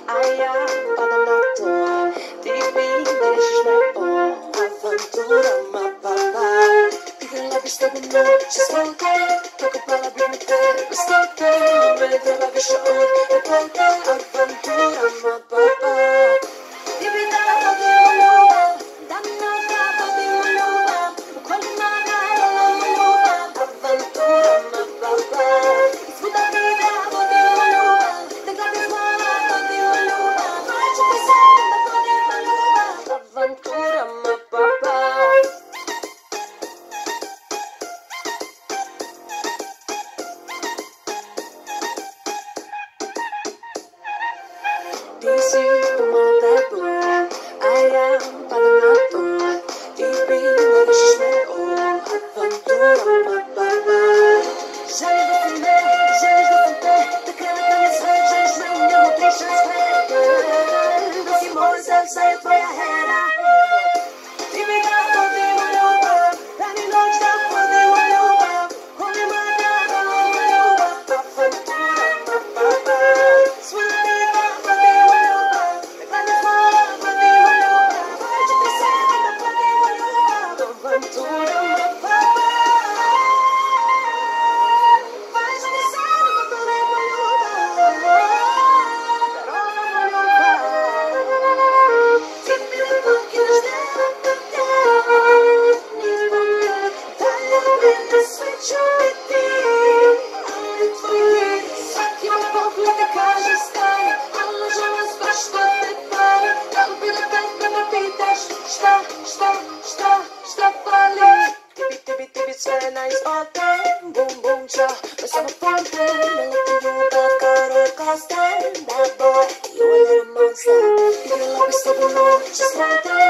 a ja padam na to. Ty mi należysz na awantura ma baba. Tigala byś tobą noć słodka, pokopalabym te wysokie. Medywa wyższa od epoka, awantura ma baba. Ty mi dala podjęła, dam na podjęła, układa na awantura ma baba. I zbuda vida podjęła, tak dla mnie zła podjęła. Walczy ty sam na podjęła, awantura ma baba. DC pomada boy, a ja padam na to. Ty mi należysz me awantura ma baba. Żalisz do fronte, te krewetne nie swe, żalisz me mnie mądrzejsze swe. Nosi moje serce je twoja hera. Ty mi da podjęła ljubav, rani noć da podjęła ljubav. Oni ma da ljubav, awantura ma baba. Svoja vida podjęła ljubav, tak dla mnie zła podjęła ljubav. Walczy ty sam da podjęła ljubav, awantura ma baba. Walczy ty sam da podjęła ljubav, darowała ljubav. Ty mi nie pokiniesz nie zwolnię, dalej będę słyszał ty. Ale twoje svaki moj pogled te kaže stani, ali nažalost baš to te pali. Kako bi da me pitaš šta fali. Ti bi sve na izvolte, bum bum čo, me samo fonte. Ne leti ljubav kao roller coaster, bad boy, you a little monster. Igrala bi s tobom noć smote.